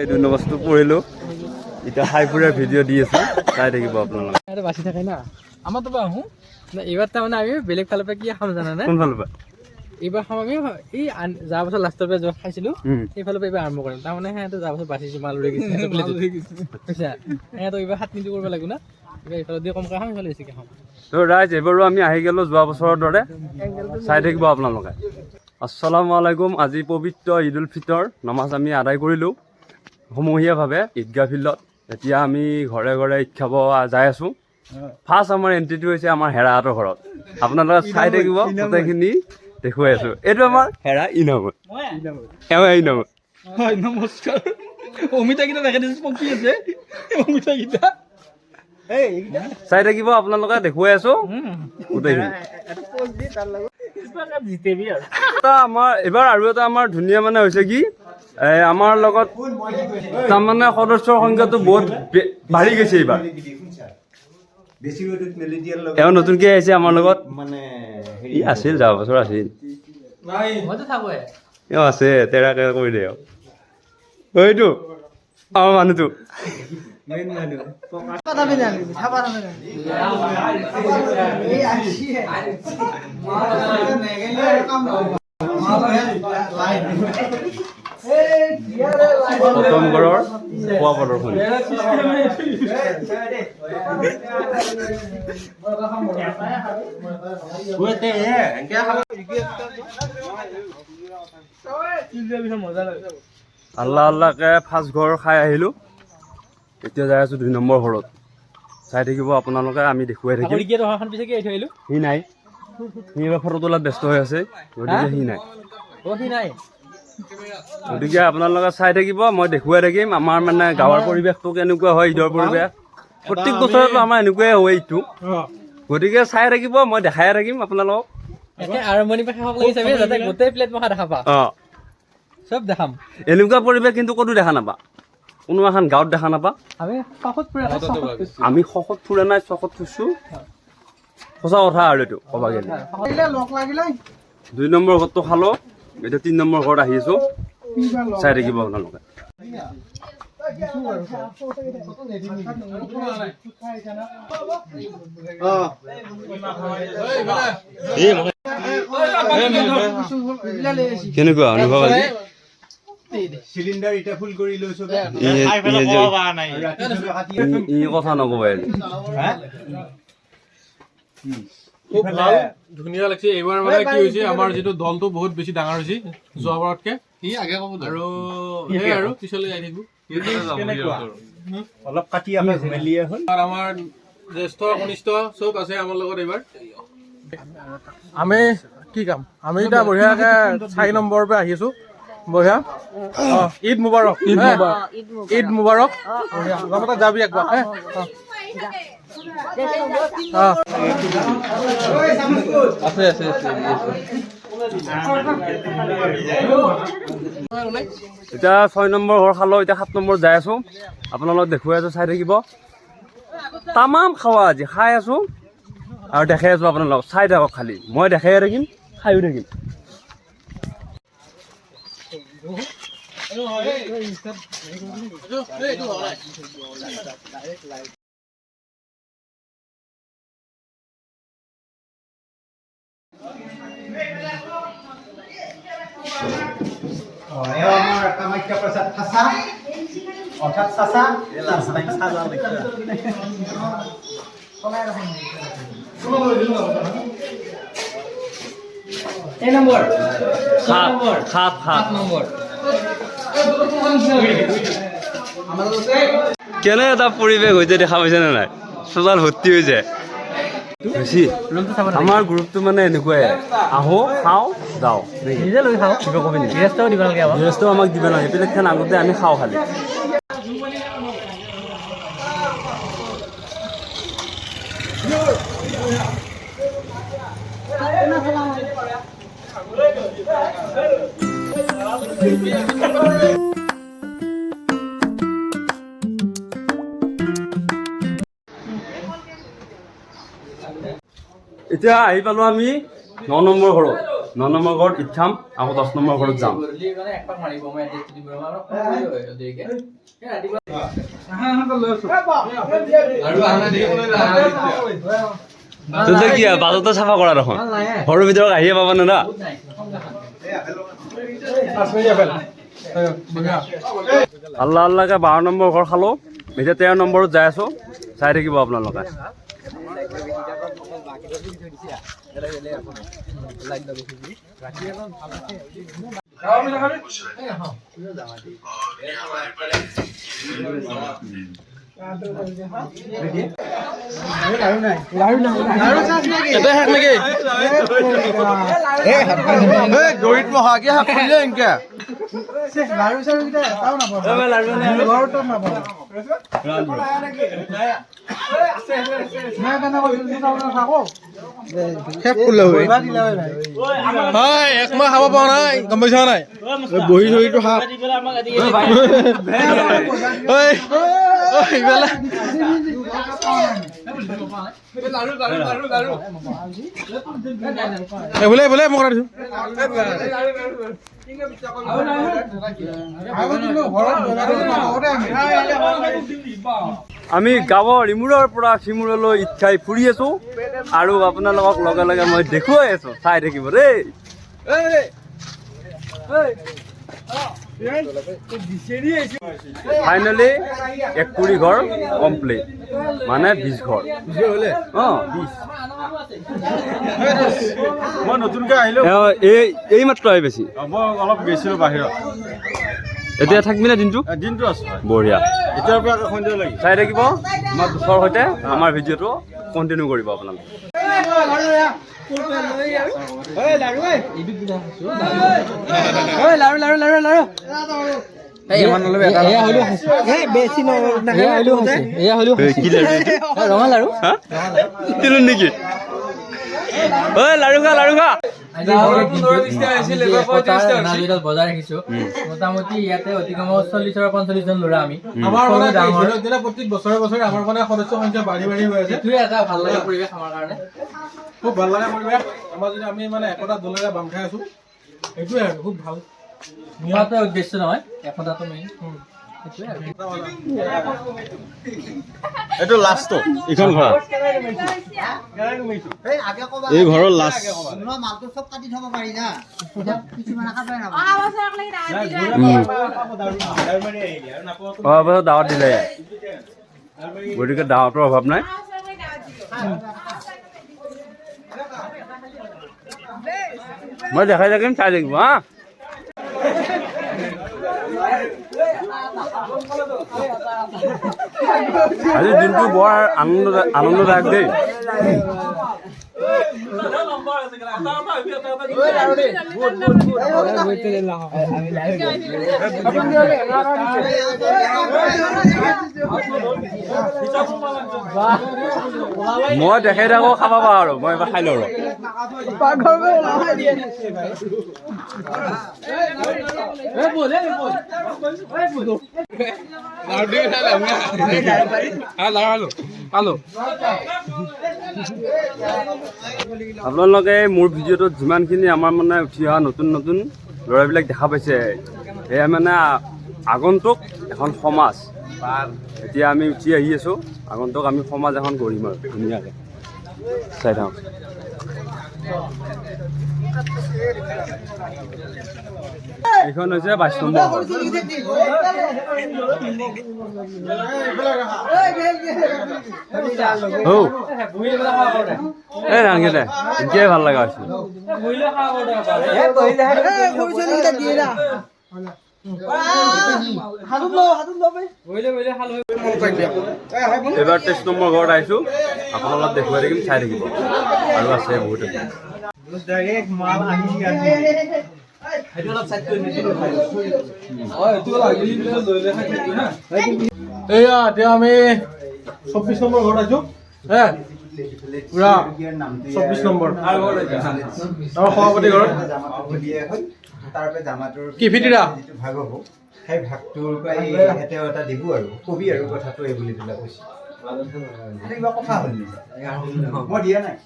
এই দুই বস্তু পঢ়িলো এতিয়া হাইপুৰৰ ভিডিঅ' দি আছো চাই থাকিব আপোনালোকে আরে বাসি থাকে না আমার তো বাহু না এবার তো মানে আমি বেলেগ ফালৰ পৰা কি খাম জানা না কোন ফালৰ পৰা এইবাৰ খাম আমি এই যা বছৰ লাষ্টৰ পৰা যোৱা খাইছিলো সেই ফালৰ পৰা এইবাৰ আৰম্ভ কৰিম তাৰ মানে হেঁতে যা বছৰ বাচিছে মাল উৰি গৈছে বুজিছা হেঁতে এইবাৰ হাত নিদি কৰিব লাগিব না এইবাৰ এইফালে দি কমকৈ খাম এইফালে বেছিকৈ খাম তো ৰাইজ এবাৰো আমি আহি গ'লো যোৱা বছৰৰ দৰে চাই থাকিব আপোনালোকে আসসালামু আলাইকুম আজি পবিত্ৰ ঈদ উল ফিতৰ নামাজ আমি আদায় কৰিলোঁ সমূহীয়াভাৱে ঈদগাহ ফিল্ডত এতিয়া আমি ঘৰে ঘৰে ঈদ খাব যাই আছোঁ ফাৰ্ষ্ট আমাৰ এণ্ট্ৰিটো হৈছে আমাৰ হেৰাহঁতৰ ঘৰত আপোনালোকে চাই থাকিব গোটেইখিনি দেখুৱাই আছোঁ এইটো আমাৰ হেৰা ইনামত ইনামত হয় নমস্কাৰ অমিতাকেইটা দেখাই দিছোঁ পকি আছে অমিতাকেইটা চাই থাকিব আপোনালোকে দেখুৱাই আছোঁ গোটেইখিনি আমাৰ এইবাৰ আৰু এটা আমাৰ ধুনীয়া মানে হৈছে কি আমাৰ লগত তাৰমানে সদস্যৰ সংখ্যাটো বহুত বাঢ়ি গৈছে এইবাৰ এওঁ নতুনকৈ আহিছে আমাৰ লগত ই আছিল যোৱা বছৰ আছিল এওঁ আছে তেৰাকে কৰি দে এইটো আমাৰ মানুহটো প্ৰথম ঘৰৰ খোৱা প্ৰদৰ্শনী আল্লাহ আল্লাহকে ফাৰ্ষ্ট ঘৰ খাই আহিলোঁ এতিয়া যাই আছোঁ 2 নম্বৰ ঘৰত চাই থাকিব আপোনালোকে আমি দেখুৱাই থাকিম সি নাই সি এইবাৰ ফটো তোলাত ব্যস্ত হৈ আছে গতিকে সি নাই গতিকে আপোনালোকে চাই থাকিব মই দেখুৱাই থাকিম আমাৰ মানে গাঁৱৰ পৰিৱেশটো কেনেকুৱা হয় ঈদৰ পৰিৱেশ প্ৰত্যেক বছৰতো আমাৰ এনেকুৱাই হয় ঈদটো গতিকে চাই থাকিব মই দেখাই থাকিম আপোনালোকক এনেকুৱা পৰিৱেশ কিন্তু ক'তো দেখা নাপা কোনো এখন গাঁৱত দেখা নাপা আমি শখত ফুৰা নাই চখত ফুৰছোঁ সঁচা কথা আৰু এইটো ক'বা গ'লে 2 নম্বৰ ঘৰটো খালোঁ এতিয়া 3 নম্বৰ ঘৰত আহি আছোঁ চাই থাকিব আপোনালোকে কেনেকুৱা অনুভৱ আজি সিলিন্ডাৰ এটা ফুল কৰি লৈছো ই কথা নকবা খুব ভাল ধুনীয়া লাগিছে এইবাৰ মানে কি হৈছে আমাৰ যিটো দলটো বহুত বেছি ডাঙৰ হৈছে যোৱাবাৰতকে আৰু পিছলৈ যাই থাকিব অলপ কাটি আমি ঘুমেলিয়ে হ'ল আৰু আমাৰ জ্যেষ্ঠ কনিষ্ঠ চব আছে আমাৰ লগত এইবাৰ আমি কি কাম আমি এতিয়া বঢ়িয়াকে 4 নম্বৰৰ পৰা আহিছোঁ বঢ়িয়া ঈদ মুবাৰক ঈদ মুবাৰক লগতে যাবি একবাৰ এতিয়া 6 নম্বৰ ঘৰ খালোঁ এতিয়া 7 নম্বৰ যাই আছোঁ আপোনালোক দেখুৱাই আছোঁ চাই থাকিব তামাম খাৱা আজি খাই আছোঁ আৰু দেখাই আছোঁ আপোনালোকক চাই থাকক খালি মই দেখাই থাকিম খায়ো থাকিম আমাৰ কামাখ্যা প্ৰসাদ খাসা অৰ্থাৎ চাচা কেনে এটা পৰিৱেশ হৈছে দেখা পাইছেনে নাই চোতাল ভৰ্তি হৈ যায় আমাৰ গ্ৰুপটো মানে এনেকুৱাই আহোঁ খাওঁ যাওঁ নিজে লৈ খাওঁ গৃহস্থও দিব নালাগে গৃহস্থও আমাক দিব নালাগে বেলেগখন আগতে আমি খাওঁ খালি এতিয়া আহি পালোঁ আমি 9 নম্বৰ ঘৰত 9 নম্বৰ ঘৰত ইঠাম আকৌ 10 নম্বৰ ঘৰত যাম তুই কি বাজতে চাফা কৰা দেখোন ঘৰৰ ভিতৰত আহিয়ে পাবা না আল্লাহ আল্লাহকে 12 নম্বৰ ঘৰ খালো এতিয়া 13 নম্বৰত যাই আছো চাই থাকিব আপোনালোকে দৰিত মহাকে হাত খুলিলে এনেকে একমাহ খাব পৰা নাই গম পাইছা নাই বহি ধৰিটো হাত বোলে বোলে মোক দিছো আমি গাঁৱৰ ইমূৰৰ পৰা সিমূৰলৈ ইচ্ছাই ফুৰি আছো আৰু আপোনালোকক লগে লগে মই দেখুৱাই আছো চাই থাকিব দেই ফাইনেলি 1 কুৰি ঘৰ কমপ্লিট মানে 20 ঘৰ মই নতুনকে আহিলো এই মাত্ৰ আহি বেছি মই অলপ গৈছিলো বাহিৰত এতিয়া থাকিবি না দিনটো দিনটো আছো বঢ়িয়া এতিয়াৰ পৰা সন্ধিয়া লাগি চাই থাকিব আমাৰ দুখৰ সৈতে আমাৰ ভিডিঅ'টো কণ্টিনিউ কৰিব আপোনালোকে নেকি লাৰু খা বজাৰ ৰাখিছো মোটামুটি ইয়াতে অতি কম 40 পৰা 45 জন ল'ৰা আমি আমাৰ প্ৰত্যেক বছৰে বছৰে আমাৰ মানে সদস্য সংখ্যা বাঢ়ি বাঢ়ি গৈ আছে এইটোৱে এটা ভাল লগা পৰিৱেশ আমাৰ কাৰণে খুব ভাল লগা পৰিৱেশ আমাৰ যদি আমি মানে একতা দলেৰে বান্ধ খাই আছো এইটোৱে আৰু খুব ভাল নিয়মটো উদ্দেশ্য নহয় একতাটো মেইন এইটো লাষ্টটো এইখন ঘৰ এই ঘৰৰ লাষ্ট মালটো চব কাটি থব পাৰি না কিছুমান দাৱত দিলে গতিকে দাৱতৰ অভাৱ নাই মই দেখাই থাকিম চাই থাকিব হা আজি দিনটো বৰ আনন্দদায়ক দেই মই দেখাই থাকো খাব পাওঁ আৰু মই এবাৰ খাই লওঁ আপোনালোকে মোৰ ভিডিঅ'টোত যিমানখিনি আমাৰ মানে উঠি অহা নতুন নতুন ল'ৰাবিলাক দেখা পাইছে এয়া মানে আগন্তুক এখন সমাজ এতিয়া আমি উঠি আহি আছোঁ আগন্তুক আমি সমাজ এখন গঢ়িম আৰু ধুনীয়াকৈ চাই থাকক এইখন হৈছে 22 নম্বৰ এই ৰাংগীতে এতিয়াই ভাল লগা হৈছে এইবাৰ 23 নম্বৰ ঘৰত আহিছোঁ আপোনালোক দেখুৱাই থাকিম চাই থাকিব আৰু আছে বহুতে এয়া এতিয়া আমি 24 নম্বৰ ঘৰত আছো পুৰা 24 নম্বৰ আমাৰ সভাপতি ঘৰত কি ভিতিৰা ভাগ হ'ব সেই ভাগটোৰ পৰা এতিয়াও এটা দিব আৰু কবি আৰু কথাটো এই বুলি পেলাই কৈছে কিবা কথা হ'ল মই দিয়া নাই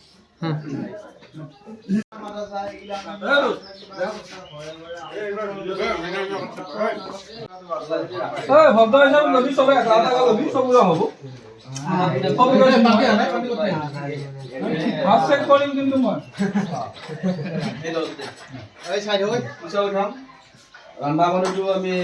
ৰন্ধা মানুহটো আমি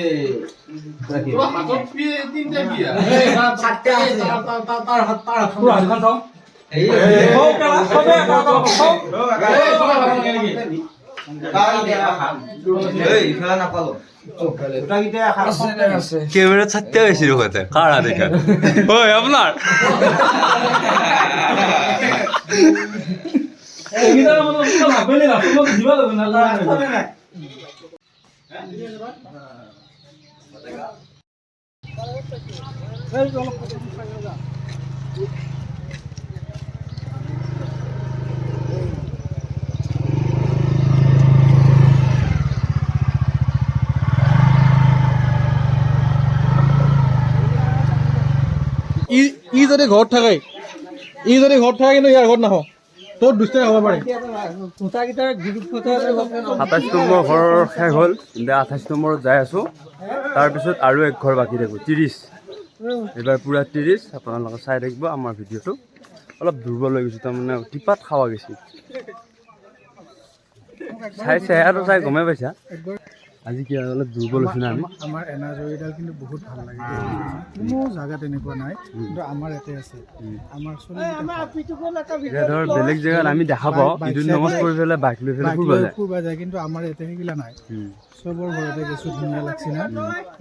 ইফালে নাপালো কেমেৰাত চাত্তে হৈছিল দেখোতে কাৰা দেখা ঐ আপোনাৰ ই যদি ঘৰত থাকে কিন্তু ইয়াৰ ঘৰত নাহো তোৰ দুষ্টাই হ'ব পাৰে 27 নম্বৰ ঘৰ শেষ হ'ল এতিয়া 28 নম্বৰত যাই আছোঁ তাৰপিছত আৰু এক ঘৰ বাকী থাকিব 30 এইবাৰ পূৰা 30 আপোনালোকে চাই থাকিব আমাৰ ভিডিঅ'টো অলপ দুৰ্বল হৈ গৈছোঁ তাৰমানে টিপাত খাৱা গৈছে চেহেৰাটো চাই গমেই পাইছা আজি কি অলপ দুৰ্বল হৈছোঁ না আমি আমাৰ এনাজৰীডাল কিন্তু বহুত ভাল লাগে কোনো জাগাত এনেকুৱা নাই কিন্তু আমাৰ ইয়াতে আছে আমাৰ এতিয়া ধৰ বেলেগ জেগাত আমি দেখা পাওঁ ঈদুল নমাজ পঢ়ি পেলাই বাইক লৈ পেলাই ফুৰিব যায় কিন্তু আমাৰ ইয়াতে সেইগিলা নাই চবৰ ঘৰতে গৈছোঁ ধুনীয়া লাগছে না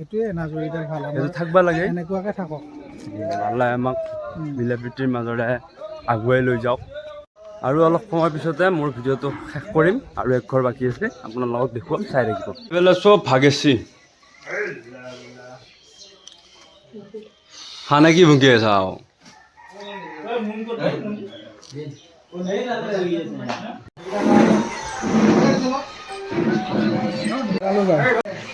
এইটোৱে এনাজৰীডাল ভাল এইটো থাকিব লাগে এনেকুৱাকে থাকক আল্লাহ আমাক মিলা প্ৰীতিৰ মাজেৰে আগুৱাই লৈ যাওক আৰু অলপ সময়ৰ পিছতে মোৰ ভিডিঅ'টো শেষ কৰিম আৰু এক ঘৰ বাকী আছে আপোনাৰ লগত দেখুৱাম চাই থাকিব এইবিলাক চব ভাগেছি খানা কি ভুকি আছা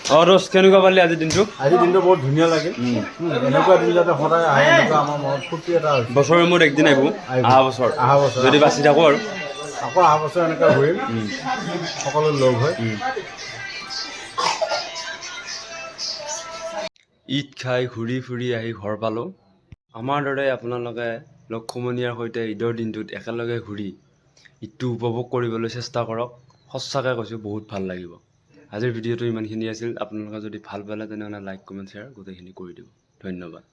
ৰ'জ কেনেকুৱা পালি আজিৰ দিনটো আজিৰ দিনটো বহুত ধুনীয়া লাগে এনেকুৱা দিন যাতে সদায় আহে এনেকুৱা আমাৰ মনত ফূৰ্তি এটা হৈছে বছৰৰ মূৰত একদিন আহিব অহা বছৰ যদি বাচি থাকোঁ আৰু আকৌ অহা বছৰ এনেকৈ ঘূৰিম সকলো লগ হৈ ঈদ খাই ঘূৰি ফুৰি আহি ঘৰ পালোঁ আমাৰ দৰে আপোনালোকে লগ সমনীয়াৰ সৈতে ঈদৰ দিনটোত একেলগে ঘূৰি ঈদটো উপভোগ কৰিবলৈ চেষ্টা কৰক সঁচাকৈ কৈছোঁ বহুত ভাল লাগিব আজিৰ ভিডিঅ'টো ইমানখিনি আছিল আপোনালোকে যদি ভাল পালে তেনেহ'লে লাইক কমেণ্ট শ্বেয়াৰ গোটেইখিনি কৰি দিব ধন্যবাদ